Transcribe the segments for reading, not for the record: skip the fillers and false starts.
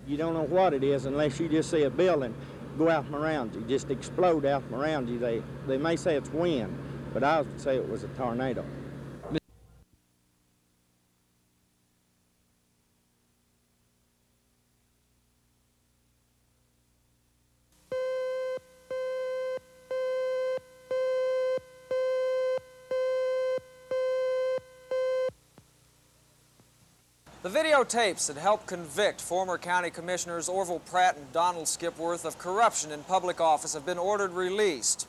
You don't know what it is unless you just see a building go out from around you, just explode out from around you. They may say it's wind, but I would say it was a tornado. The videotapes that helped convict former County Commissioners Orville Pratt and Donald Skipworth of corruption in public office have been ordered released.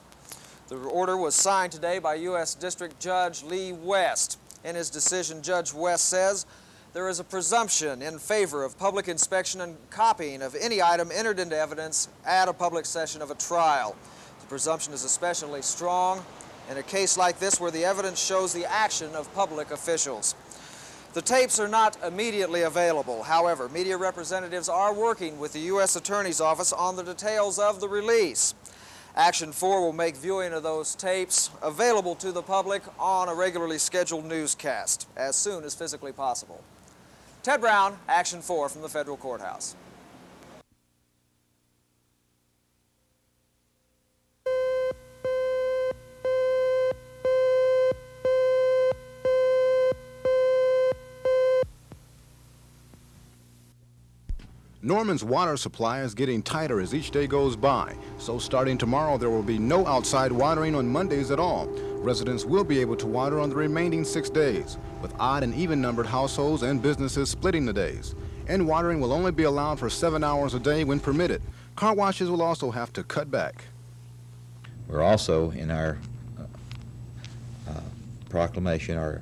The order was signed today by U.S. District Judge Lee West. In his decision, Judge West says there is a presumption in favor of public inspection and copying of any item entered into evidence at a public session of a trial. The presumption is especially strong in a case like this where the evidence shows the action of public officials. The tapes are not immediately available. However, media representatives are working with the U.S. Attorney's Office on the details of the release. Action 4 will make viewing of those tapes available to the public on a regularly scheduled newscast as soon as physically possible. Ted Brown, Action 4 from the Federal Courthouse. Norman's water supply is getting tighter as each day goes by, so starting tomorrow there will be no outside watering on Mondays at all. Residents will be able to water on the remaining 6 days, with odd and even-numbered households and businesses splitting the days. And watering will only be allowed for 7 hours a day when permitted. Car washes will also have to cut back. We're also, in our proclamation, are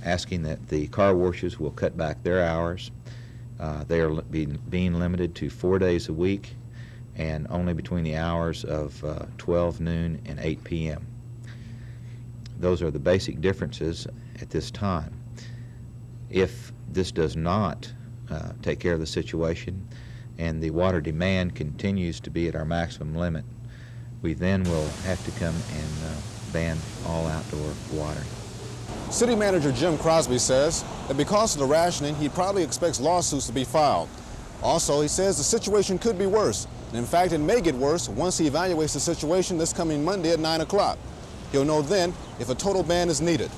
asking that the car washes will cut back their hours. They are being limited to 4 days a week and only between the hours of 12 noon and 8 p.m. Those are the basic differences at this time. If this does not take care of the situation and the water demand continues to be at our maximum limit, we then will have to come and ban all outdoor watering. City Manager Jim Crosby says that because of the rationing, he probably expects lawsuits to be filed. Also, he says the situation could be worse. And in fact, it may get worse once he evaluates the situation this coming Monday at 9 o'clock. He'll know then if a total ban is needed.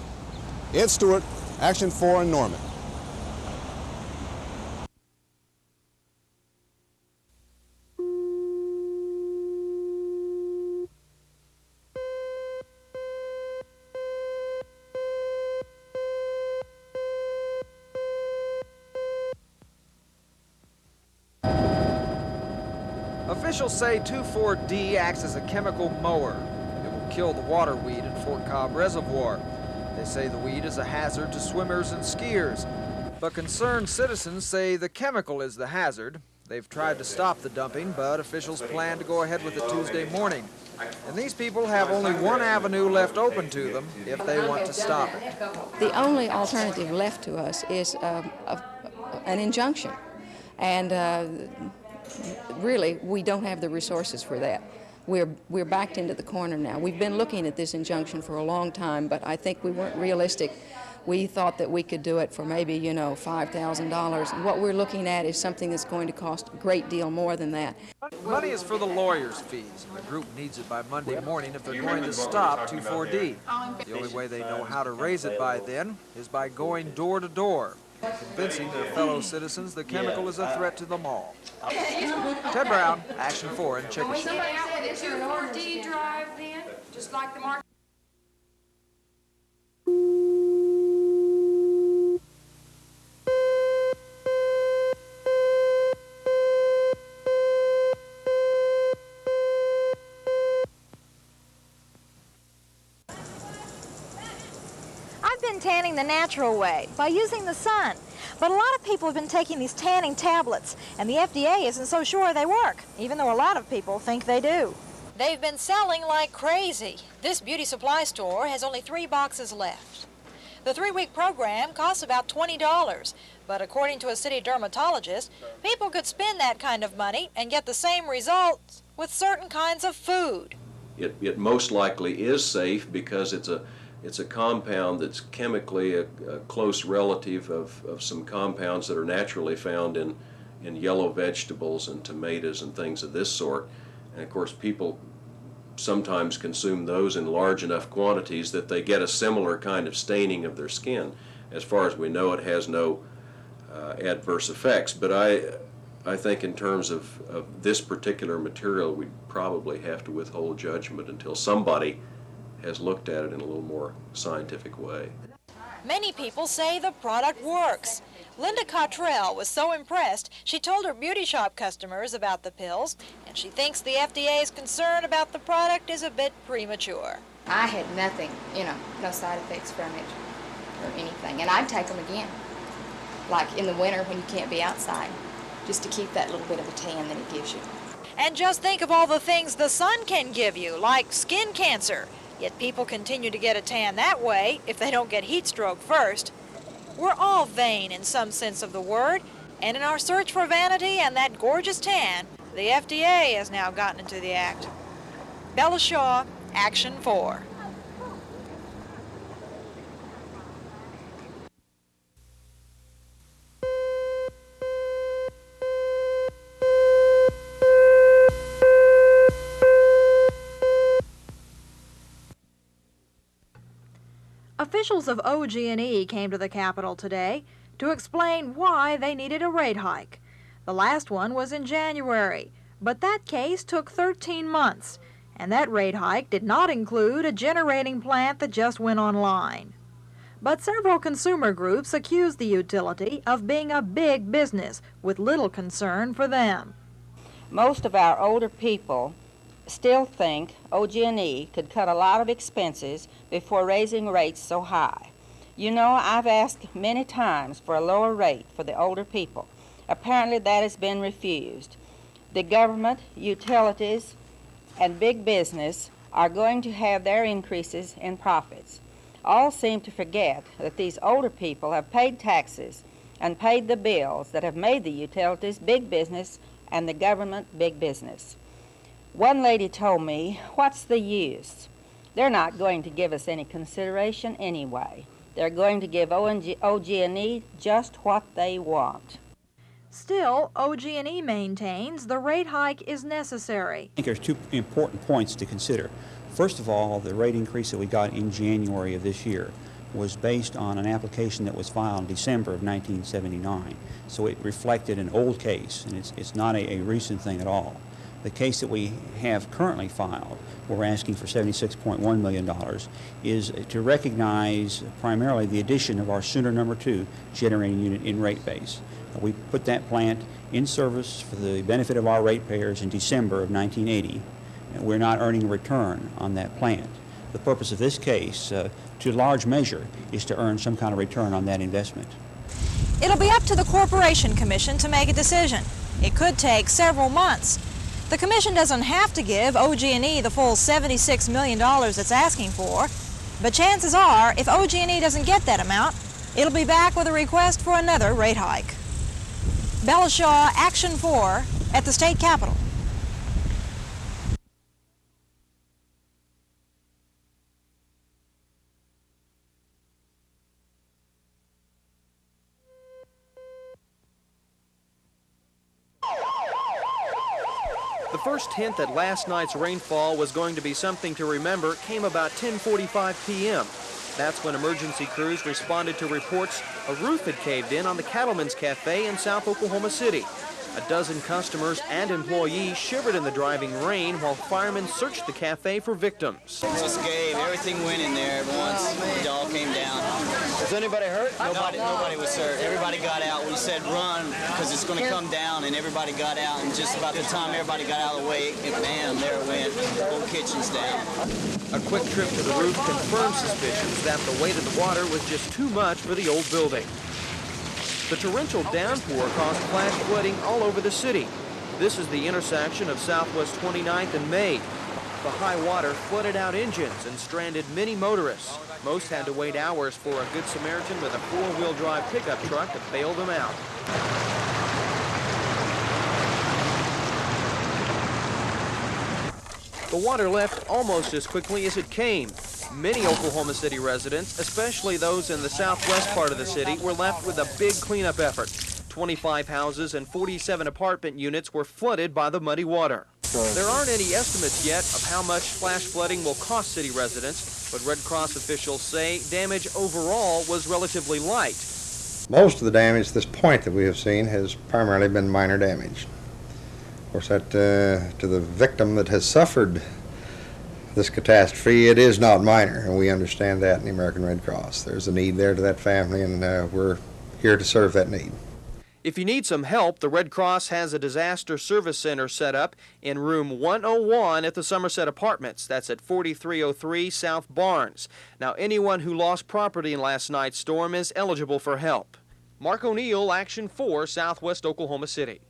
Ed Stewart, Action 4 in Norman. Officials say 2,4-D acts as a chemical mower. It will kill the water weed in Fort Cobb Reservoir. They say the weed is a hazard to swimmers and skiers. But concerned citizens say the chemical is the hazard. They've tried to stop the dumping, but officials plan to go ahead with it Tuesday morning. And these people have only one avenue left open to them if they want to stop it. The only alternative left to us is an injunction. And really, we don't have the resources for that. We're backed into the corner now. We've been looking at this injunction for a long time, but I think we weren't realistic. We thought that we could do it for maybe, $5,000. And what we're looking at is something that's going to cost a great deal more than that. Money is for the lawyers' fees. The group needs it by Monday morning if they're going to stop 2,4-D. The only way they know how to raise it by then is by going door to door, convincing their fellow citizens the chemical is a threat to them all. Ted Brown, Action 4 in Chickasha. Somebody out with a 2,4-D drive then, just like the market. I've been tanning the natural way, by using the sun. But a lot of people have been taking these tanning tablets, and the FDA isn't so sure they work, even though a lot of people think they do. They've been selling like crazy. This beauty supply store has only 3 boxes left. The 3-week program costs about $20, but according to a city dermatologist, people could spend that kind of money and get the same results with certain kinds of food. It most likely is safe because it's a compound that's chemically a close relative of some compounds that are naturally found in in yellow vegetables and tomatoes and things of this sort. And of course, people sometimes consume those in large enough quantities that they get a similar kind of staining of their skin. As far as we know, it has no adverse effects. But I think in terms of this particular material, we'd probably have to withhold judgment until somebody has looked at it in a little more scientific way. Many people say the product works. Linda Cottrell was so impressed, she told her beauty shop customers about the pills, and she thinks the FDA's concern about the product is a bit premature. I had nothing, no side effects from it or anything, and I'd take them again, like in the winter when you can't be outside, just to keep that little bit of a tan that it gives you. And just think of all the things the sun can give you, like skin cancer. Yet people continue to get a tan that way if they don't get heat stroke first. We're all vain in some sense of the word, and in our search for vanity and that gorgeous tan, the FDA has now gotten into the act. Bella Shaw, Action 4. Officials of OG&E came to the Capitol today to explain why they needed a rate hike. The last one was in January, but that case took 13 months, and that rate hike did not include a generating plant that just went online. But several consumer groups accuse the utility of being a big business with little concern for them. Most of our older people still think OG&E could cut a lot of expenses before raising rates so high. You know, I've asked many times for a lower rate for the older people. Apparently that has been refused. The government, utilities, and big business are going to have their increases in profits. All seem to forget that these older people have paid taxes and paid the bills that have made the utilities big business and the government big business. One lady told me, what's the use? They're not going to give us any consideration anyway. They're going to give OG&E just what they want. Still, OG&E maintains the rate hike is necessary. I think there's two important points to consider. First of all, the rate increase that we got in January of this year was based on an application that was filed in December of 1979. So it reflected an old case, and it's not a recent thing at all. The case that we have currently filed, we're asking for $76.1 million, is to recognize primarily the addition of our Sooner No. 2 generating unit in rate base. We put that plant in service for the benefit of our ratepayers in December of 1980. And we're not earning a return on that plant. The purpose of this case, to a large measure, is to earn some kind of return on that investment. It'll be up to the Corporation Commission to make a decision. It could take several months. The Commission doesn't have to give OG&E the full $76 million it's asking for, but chances are, if OG&E doesn't get that amount, it'll be back with a request for another rate hike. Bella Shaw, Action 4, at the State Capitol. The first hint that last night's rainfall was going to be something to remember came about 10:45 p.m. That's when emergency crews responded to reports a roof had caved in on the Cattleman's Cafe in South Oklahoma City. A dozen customers and employees shivered in the driving rain while firemen searched the cafe for victims. Just gave. Everything went in there at once. It all came down. Was anybody hurt? Nobody was hurt. Everybody got out. We said run because it's going to come down, and everybody got out. And just about the time everybody got out of the way, bam, there it went. The whole kitchen's down. A quick trip to the roof confirmed suspicions that the weight of the water was just too much for the old building. The torrential downpour caused flash flooding all over the city. This is the intersection of Southwest 29th and Main. The high water flooded out engines and stranded many motorists. Most had to wait hours for a Good Samaritan with a four-wheel drive pickup truck to bail them out. The water left almost as quickly as it came. Many Oklahoma City residents, especially those in the southwest part of the city, were left with a big cleanup effort. 25 houses and 47 apartment units were flooded by the muddy water. There aren't any estimates yet of how much flash flooding will cost city residents, but Red Cross officials say damage overall was relatively light. Most of the damage at this point that we have seen has primarily been minor damage. Of course, that to the victim that has suffered this catastrophe, it is not minor, and we understand that in the American Red Cross. There's a need there to that family, and we're here to serve that need. If you need some help, the Red Cross has a disaster service center set up in room 101 at the Somerset Apartments. That's at 4303 South Barnes. Now, anyone who lost property in last night's storm is eligible for help. Mark O'Neill, Action 4, Southwest Oklahoma City.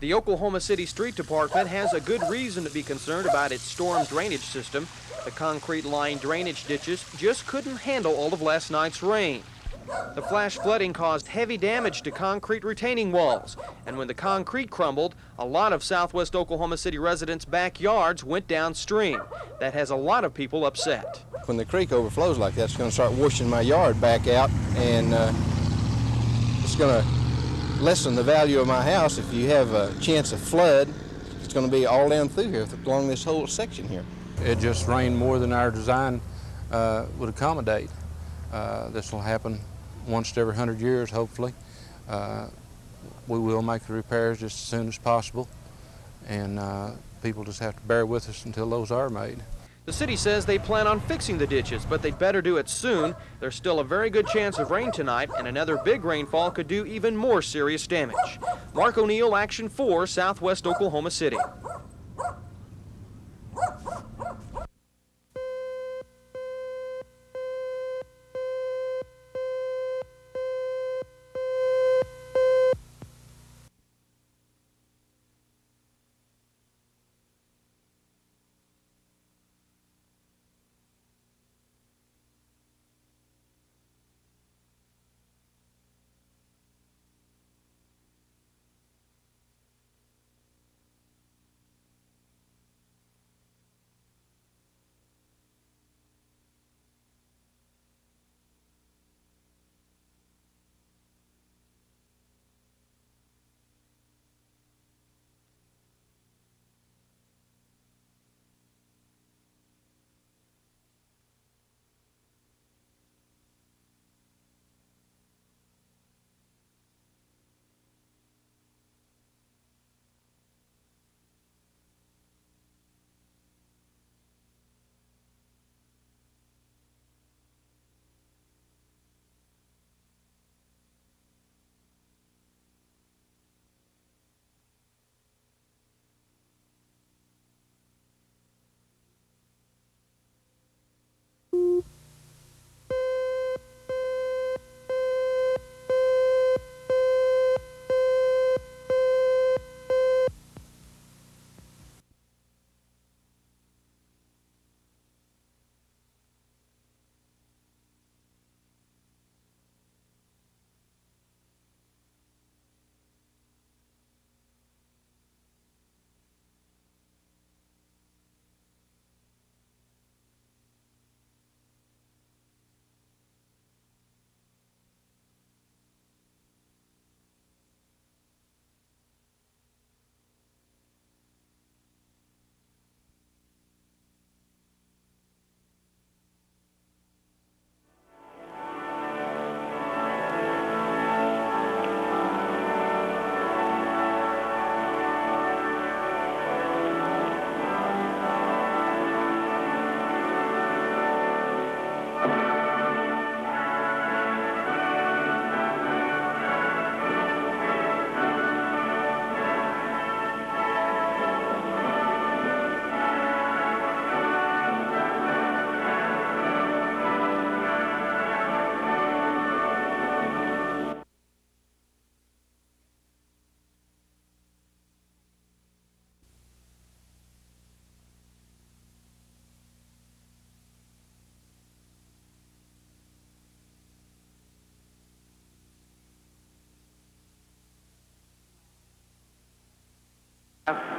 The Oklahoma City Street Department has a good reason to be concerned about its storm drainage system. The concrete-lined drainage ditches just couldn't handle all of last night's rain. The flash flooding caused heavy damage to concrete retaining walls, and when the concrete crumbled, a lot of Southwest Oklahoma City residents' backyards went downstream. That has a lot of people upset. When the creek overflows like that, it's going to start washing my yard back out, and it's going to lessen the value of my house. If you have a chance of flood, it's going to be all down through here, along this whole section here. It just rained more than our design would accommodate. This will happen once every 100 years, hopefully. We will make the repairs just as soon as possible, and people just have to bear with us until those are made. The city says they plan on fixing the ditches, but they'd better do it soon. There's still a very good chance of rain tonight, and another big rainfall could do even more serious damage. Mark O'Neill, Action 4, Southwest Oklahoma City.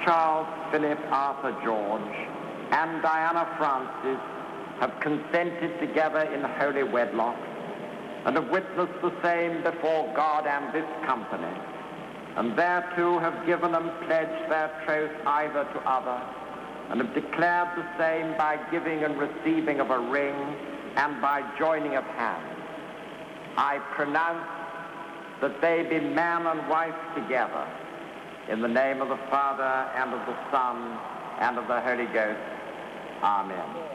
Charles Philip Arthur George and Diana Francis have consented together in holy wedlock and have witnessed the same before God and this company, and thereto have given and pledged their troth either to other, and have declared the same by giving and receiving of a ring and by joining of hands. I pronounce that they be man and wife together, in the name of the Father, and of the Son, and of the Holy Ghost. Amen.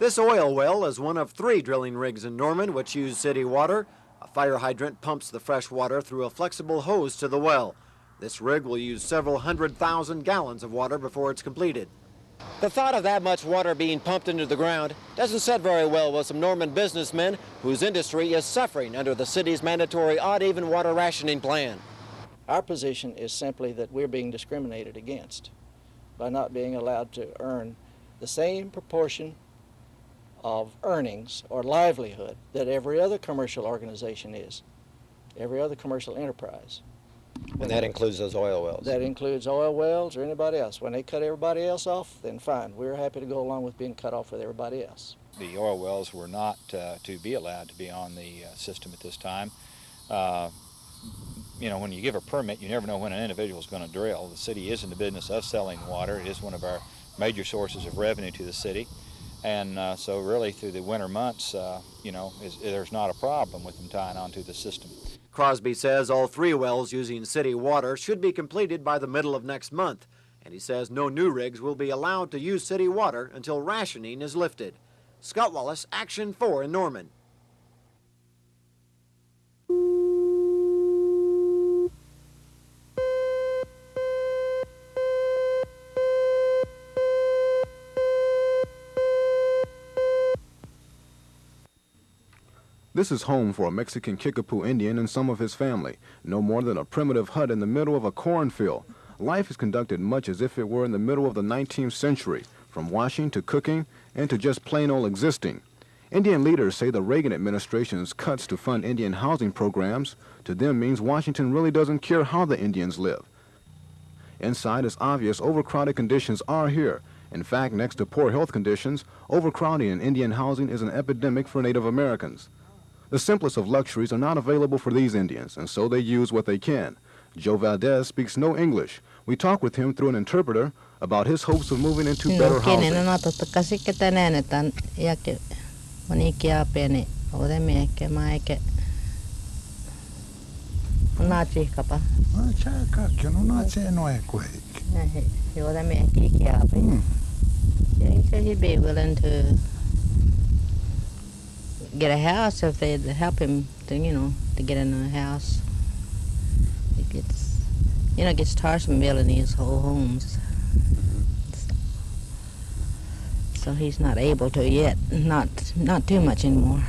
This oil well is one of 3 drilling rigs in Norman which use city water. A fire hydrant pumps the fresh water through a flexible hose to the well. This rig will use several 100,000 gallons of water before it's completed. The thought of that much water being pumped into the ground doesn't sit very well with some Norman businessmen whose industry is suffering under the city's mandatory odd-even water rationing plan. Our position is simply that we're being discriminated against by not being allowed to earn the same proportion of earnings or livelihood that every other commercial organization is, every other commercial enterprise. And that includes those oil wells? That includes oil wells or anybody else. When they cut everybody else off, then fine. We're happy to go along with being cut off with everybody else. The oil wells were not to be allowed to be on the system at this time. You know, when you give a permit, you never know when an individual is going to drill. The city is in the business of selling water. It is one of our major sources of revenue to the city. And so really through the winter months, you know, there's not a problem with them tying onto the system. Crosby says all 3 wells using city water should be completed by the middle of next month. And he says no new rigs will be allowed to use city water until rationing is lifted. Scott Wallace, Action 4 in Norman. This is home for a Mexican Kickapoo Indian and some of his family, no more than a primitive hut in the middle of a cornfield. Life is conducted much as if it were in the middle of the 19th century, from washing to cooking and to just plain old existing. Indian leaders say the Reagan administration's cuts to fund Indian housing programs to them means Washington really doesn't care how the Indians live. Inside, it's obvious overcrowded conditions are here. In fact, next to poor health conditions, overcrowding in Indian housing is an epidemic for Native Americans. The simplest of luxuries are not available for these Indians, and so they use what they can. Joe Valdez speaks no English. We talk with him through an interpreter about his hopes of moving into better housing. Nazi kapa. Chaka, que no nace no es quick. He was a man kick up. He said he'd be willing to get a house if they'd help him to, you know, to get in a house. It gets, you know, it gets tiresome building these whole homes. So he's not able to yet, not too much anymore.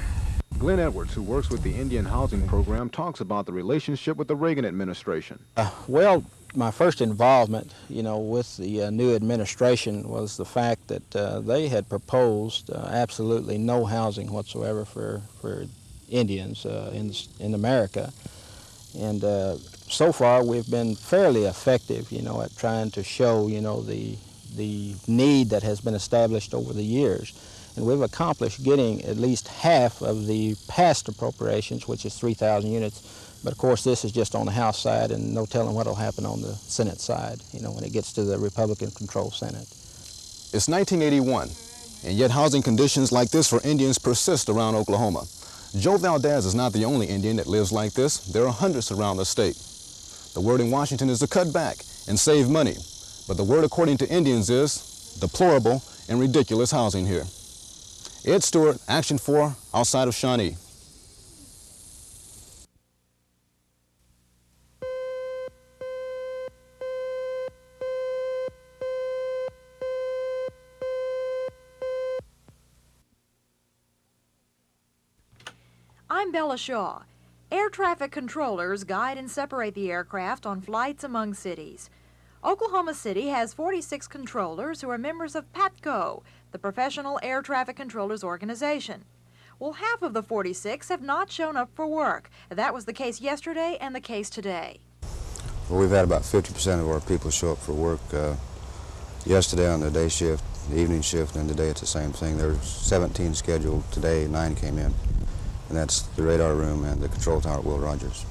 Glenn Edwards, who works with the Indian Housing Program, talks about the relationship with the Reagan administration. Well, my first involvement, you know, with the new administration was the fact that they had proposed absolutely no housing whatsoever for Indians in America. And so far we've been fairly effective, you know, at trying to show, you know, the need that has been established over the years. And we've accomplished getting at least half of the past appropriations, which is 3,000 units. But of course, this is just on the House side, and no telling what will happen on the Senate side, you know, when it gets to the Republican-controlled Senate. It's 1981, and yet housing conditions like this for Indians persist around Oklahoma. Joe Valdez is not the only Indian that lives like this. There are hundreds around the state. The word in Washington is to cut back and save money. But the word according to Indians is deplorable and ridiculous housing here. Ed Stewart, Action 4, outside of Shawnee. I'm Bella Shaw. Air traffic controllers guide and separate the aircraft on flights among cities. Oklahoma City has 46 controllers who are members of PATCO, the Professional Air Traffic Controllers Organization. Well, half of the 46 have not shown up for work. That was the case yesterday and the case today. Well, we've had about 50% of our people show up for work yesterday on the day shift, the evening shift, and today it's the same thing. There's 17 scheduled today, 9 came in. And that's the radar room and the control tower at Will Rogers.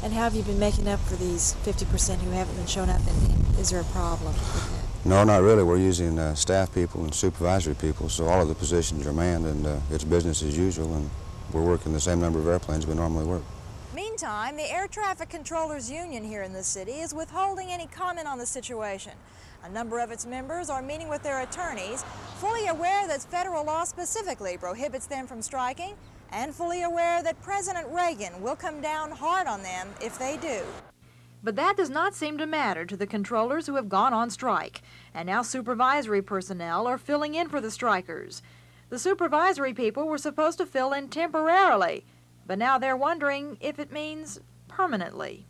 And how have you been making up for these 50% who haven't been showing up? And is there a problem with that? No, not really. We're using staff people and supervisory people, so all of the positions are manned, and it's business as usual, and we're working the same number of airplanes we normally work. Meantime, the Air Traffic Controllers Union here in the city is withholding any comment on the situation. A number of its members are meeting with their attorneys, fully aware that federal law specifically prohibits them from striking, and fully aware that President Reagan will come down hard on them if they do. But that does not seem to matter to the controllers who have gone on strike, and now supervisory personnel are filling in for the strikers. The supervisory people were supposed to fill in temporarily, but now they're wondering if it means permanently.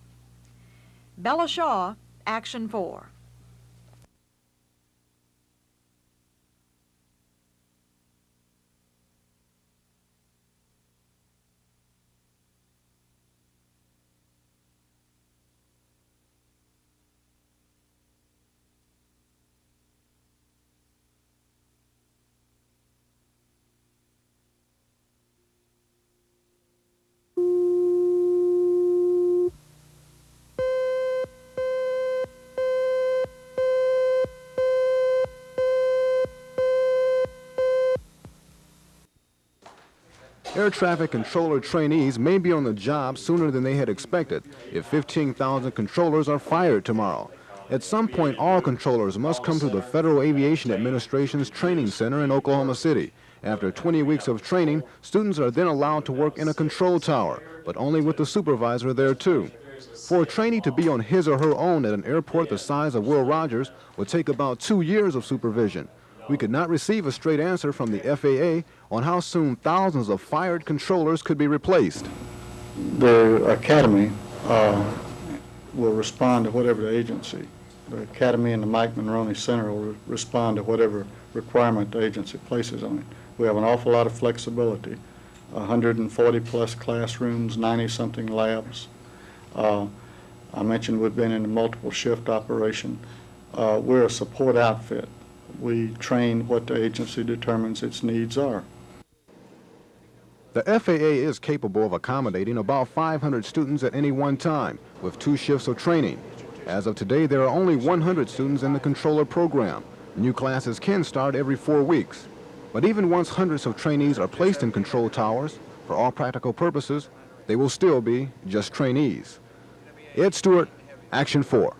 Bella Shaw, Action 4. Air traffic controller trainees may be on the job sooner than they had expected if 15,000 controllers are fired tomorrow. At some point, all controllers must come to the Federal Aviation Administration's training center in Oklahoma City. After 20 weeks of training, students are then allowed to work in a control tower, but only with the supervisor there too. For a trainee to be on his or her own at an airport the size of Will Rogers would take about 2 years of supervision. We could not receive a straight answer from the FAA on how soon thousands of fired controllers could be replaced. The Academy will respond to whatever the agency, the Academy and the Mike Monroney Center will respond to whatever requirement the agency places on it. We have an awful lot of flexibility, 140 plus classrooms, 90-something labs. I mentioned we've been in a multiple shift operation. We're a support outfit. We train what the agency determines its needs are. The FAA is capable of accommodating about 500 students at any one time, with 2 shifts of training. As of today, there are only 100 students in the controller program. New classes can start every 4 weeks. But even once hundreds of trainees are placed in control towers, for all practical purposes, they will still be just trainees. Ed Stewart, Action 4.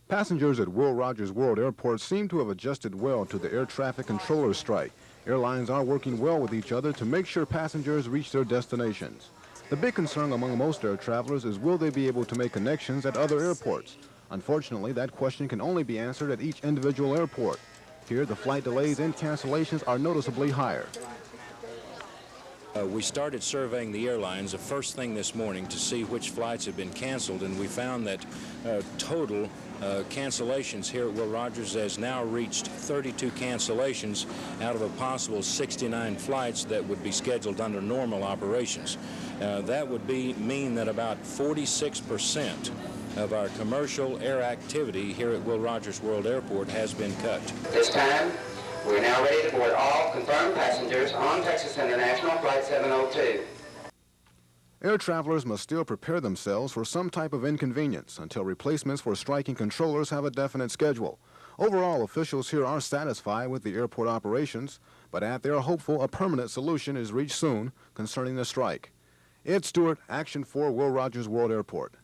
Passengers at Will Rogers World Airport seem to have adjusted well to the air traffic controller strike. Airlines are working well with each other to make sure passengers reach their destinations. The big concern among most air travelers is will they be able to make connections at other airports? Unfortunately, that question can only be answered at each individual airport. Here, the flight delays and cancellations are noticeably higher. We started surveying the airlines the first thing this morning to see which flights had been canceled, and we found that total cancellations here at Will Rogers has now reached 32 cancellations out of a possible 69 flights that would be scheduled under normal operations. That would mean that about 46% of our commercial air activity here at Will Rogers World Airport has been cut. This time, we're now ready to board all confirmed passengers on Texas International Flight 702. Air travelers must still prepare themselves for some type of inconvenience until replacements for striking controllers have a definite schedule. Overall, officials here are satisfied with the airport operations, but they are hopeful a permanent solution is reached soon concerning the strike. Ed Stewart, Action 4, Will Rogers World Airport.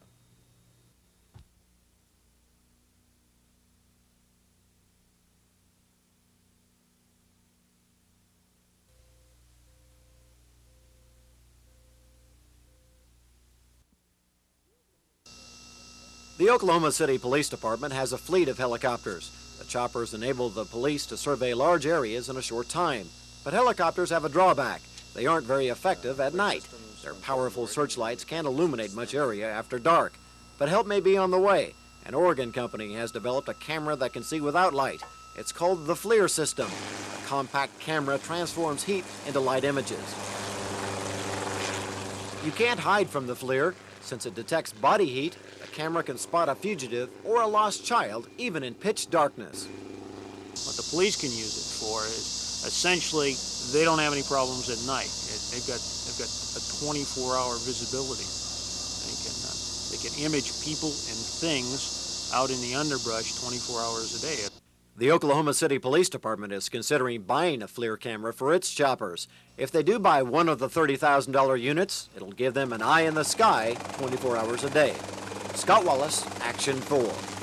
The Oklahoma City Police Department has a fleet of helicopters. The choppers enable the police to survey large areas in a short time. But helicopters have a drawback. They aren't very effective at night. Their powerful searchlights can't illuminate much area after dark. But help may be on the way. An Oregon company has developed a camera that can see without light. It's called the FLIR system. The compact camera transforms heat into light images. You can't hide from the FLIR. Since it detects body heat, the camera can spot a fugitive or a lost child, even in pitch darkness. What the police can use it for is essentially they don't have any problems at night. They've got a 24-hour visibility. They can image people and things out in the underbrush 24 hours a day. The Oklahoma City Police Department is considering buying a FLIR camera for its choppers. If they do buy one of the $30,000 units, it'll give them an eye in the sky 24 hours a day. Scott Wallace, Action 4.